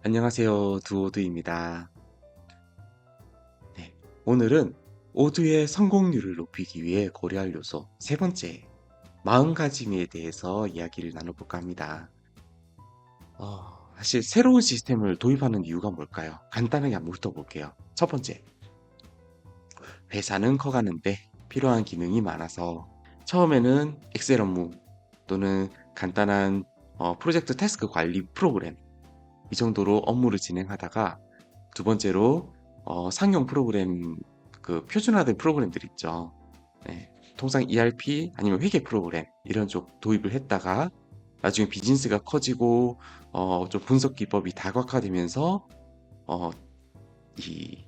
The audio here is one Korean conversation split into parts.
안녕하세요. 두오두입니다. 네, 오늘은 오두의 성공률을 높이기 위해 고려할 요소 세 번째, 마음가짐에 대해서 이야기를 나눠볼까 합니다. 사실 새로운 시스템을 도입하는 이유가 뭘까요? 간단하게 한번 훑어볼게요. 첫 번째, 회사는 커가는데 필요한 기능이 많아서 처음에는 엑셀 업무 또는 간단한 프로젝트 태스크 관리 프로그램 이 정도로 업무를 진행하다가 두 번째로 상용 프로그램 그 표준화된 프로그램들 있죠. 네, 통상 ERP 아니면 회계 프로그램 이런 쪽 도입을 했다가 나중에 비즈니스가 커지고 좀 분석 기법이 다각화되면서 어, 이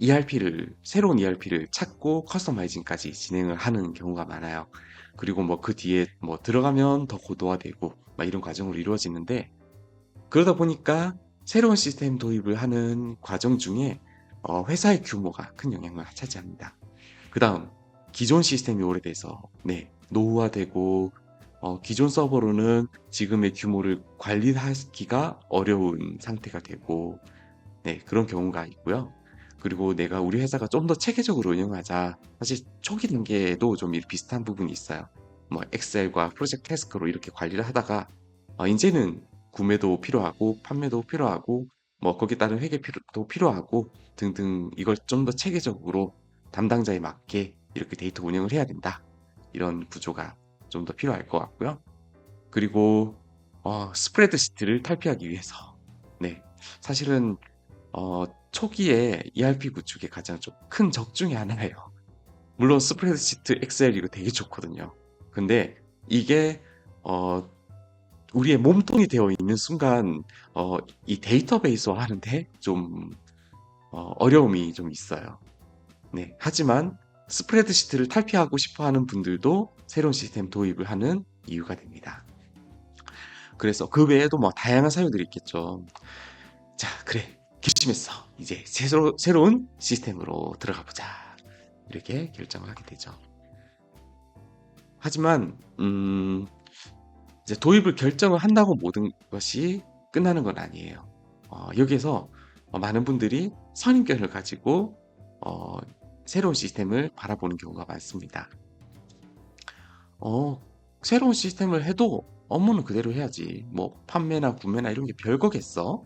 ERP를 새로운 ERP를 찾고 커스터마이징까지 진행을 하는 경우가 많아요. 그리고 뭐 그 뒤에 뭐 들어가면 더 고도화되고 막 이런 과정으로 이루어지는데 그러다 보니까 새로운 시스템 도입을 하는 과정 중에 회사의 규모가 큰 영향을 차지합니다. 그 다음, 기존 시스템이 오래돼서, 네, 노후화되고, 기존 서버로는 지금의 규모를 관리하기가 어려운 상태가 되고, 네, 그런 경우가 있고요. 그리고 내가 우리 회사가 좀 더 체계적으로 운영하자. 사실 초기 단계에도 좀 비슷한 부분이 있어요. 뭐 엑셀과 프로젝트 태스크로 이렇게 관리를 하다가 이제는 구매도 필요하고 판매도 필요하고 뭐 거기에 따른 회계도 필요하고 등등 이걸 좀 더 체계적으로 담당자에 맞게 이렇게 데이터 운영을 해야 된다. 이런 구조가 좀 더 필요할 것 같고요. 그리고 스프레드시트를 탈피하기 위해서 네, 사실은 초기에 ERP 구축의 가장 좀 큰 적 중에 하나예요. 물론 스프레드시트, 엑셀 이거 되게 좋거든요. 근데 이게 어, 우리의 몸통이 되어 있는 순간 이 데이터베이스화 하는데 좀 어려움이 좀 있어요. 네, 하지만 스프레드시트를 탈피하고 싶어 하는 분들도 새로운 시스템 도입을 하는 이유가 됩니다. 그래서 그 외에도 뭐 다양한 사유들이 있겠죠. 자, 그래. 결심했어. 이제 새로운 시스템으로 들어가 보자. 이렇게 결정을 하게 되죠. 하지만, 이제 도입을 결정을 한다고 모든 것이 끝나는 건 아니에요. 여기에서 많은 분들이 선입견을 가지고, 어, 새로운 시스템을 바라보는 경우가 많습니다. 어, 새로운 시스템을 해도 업무는 그대로 해야지. 뭐, 판매나 구매나 이런 게 별거겠어?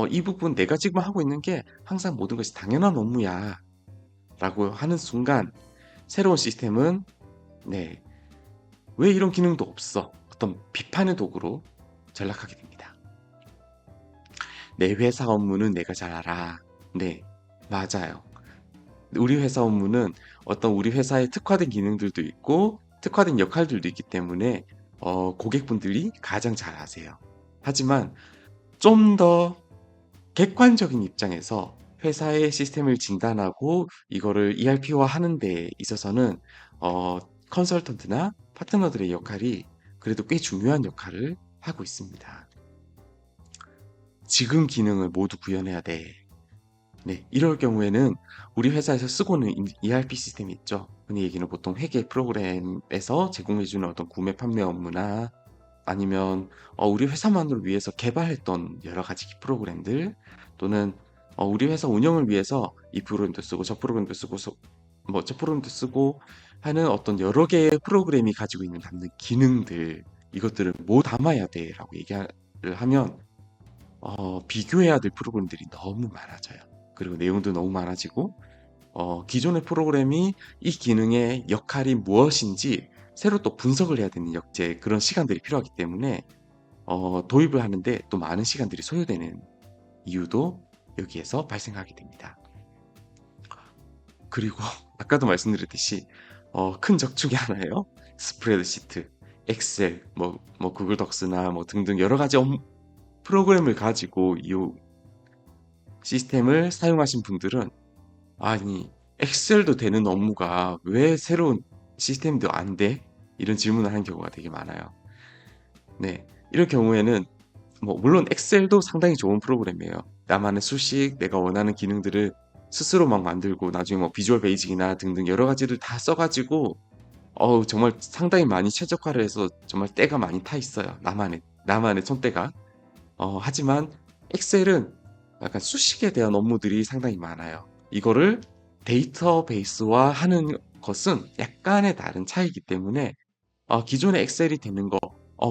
이 부분 내가 지금 하고 있는 게 항상 모든 것이 당연한 업무야. 라고 하는 순간 새로운 시스템은 네, 왜 이런 기능도 없어? 어떤 비판의 도구로 전락하게 됩니다. 내 회사 업무는 내가 잘 알아. 네, 맞아요. 우리 회사 업무는 어떤 우리 회사의 특화된 기능들도 있고 특화된 역할들도 있기 때문에 고객분들이 가장 잘 아세요. 하지만 좀 더 객관적인 입장에서 회사의 시스템을 진단하고 이거를 ERP화 하는 데 있어서는 어, 컨설턴트나 파트너들의 역할이 그래도 꽤 중요한 역할을 하고 있습니다. 지금 기능을 모두 구현해야 돼. 네, 이럴 경우에는 우리 회사에서 쓰고는 있는 ERP 시스템이 있죠. 흔히 얘기는 보통 회계 프로그램에서 제공해주는 어떤 구매 판매 업무나 아니면 우리 회사만을 위해서 개발했던 여러 가지 프로그램들 또는 우리 회사 운영을 위해서 이 프로그램도 쓰고 저 프로그램도 쓰고 뭐 저 프로그램도 쓰고 하는 어떤 여러 개의 프로그램이 가지고 있는 담는 기능들 이것들을 뭐 담아야 돼라고 얘기를 하면 비교해야 될 프로그램들이 너무 많아져요. 그리고 내용도 너무 많아지고 기존의 프로그램이 이 기능의 역할이 무엇인지 새로 또 분석을 해야 되는 역제 그런 시간들이 필요하기 때문에 도입을 하는데 또 많은 시간들이 소요되는 이유도 여기에서 발생하게 됩니다. 그리고 아까도 말씀드렸듯이 큰 적 중에 하나예요. 스프레드시트, 엑셀, 뭐 구글 덕스나 뭐 등등 여러 가지 프로그램을 가지고 이 시스템을 사용하신 분들은 아니 엑셀도 되는 업무가 왜 새로운 시스템도 안 돼? 이런 질문을 하는 경우가 되게 많아요. 네, 이런 경우에는 뭐 물론 엑셀도 상당히 좋은 프로그램이에요. 나만의 수식, 내가 원하는 기능들을 스스로 막 만들고 나중에 뭐 비주얼 베이직이나 등등 여러 가지를 다 써가지고 정말 상당히 많이 최적화를 해서 정말 때가 많이 타 있어요. 나만의 손때가. 하지만 엑셀은 약간 수식에 대한 업무들이 상당히 많아요. 이거를 데이터베이스화 하는 것은 약간의 다른 차이기 때문에 기존에 엑셀이 되는 거,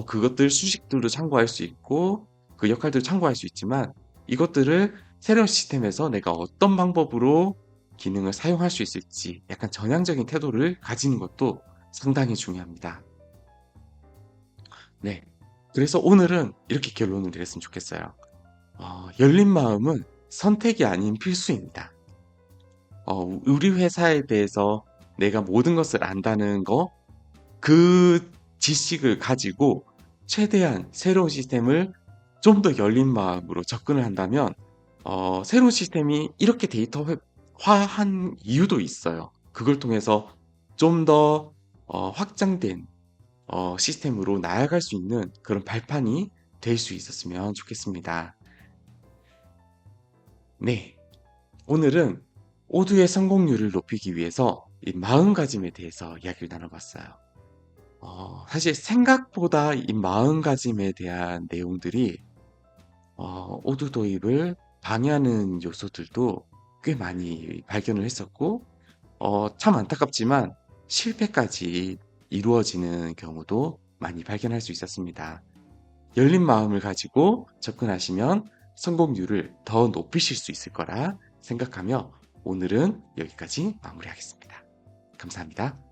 그것들 수식들도 참고할 수 있고 그 역할들도 참고할 수 있지만 이것들을 새로운 시스템에서 내가 어떤 방법으로 기능을 사용할 수 있을지 약간 전향적인 태도를 가지는 것도 상당히 중요합니다. 네. 그래서 오늘은 이렇게 결론을 내렸으면 좋겠어요. 열린 마음은 선택이 아닌 필수입니다. 우리 회사에 대해서 내가 모든 것을 안다는 거, 그 지식을 가지고 최대한 새로운 시스템을 좀 더 열린 마음으로 접근을 한다면, 새로운 시스템이 이렇게 데이터화한 이유도 있어요. 그걸 통해서 좀 더 확장된 시스템으로 나아갈 수 있는 그런 발판이 될 수 있었으면 좋겠습니다. 네. 오늘은 모두의 성공률을 높이기 위해서 이 마음가짐에 대해서 이야기를 나눠봤어요. 사실 생각보다 이 마음가짐에 대한 내용들이 오두 도입을 방해하는 요소들도 꽤 많이 발견을 했었고, 참 안타깝지만 실패까지 이루어지는 경우도 많이 발견할 수 있었습니다. 열린 마음을 가지고 접근하시면 성공률을 더 높이실 수 있을 거라 생각하며 오늘은 여기까지 마무리하겠습니다. 감사합니다.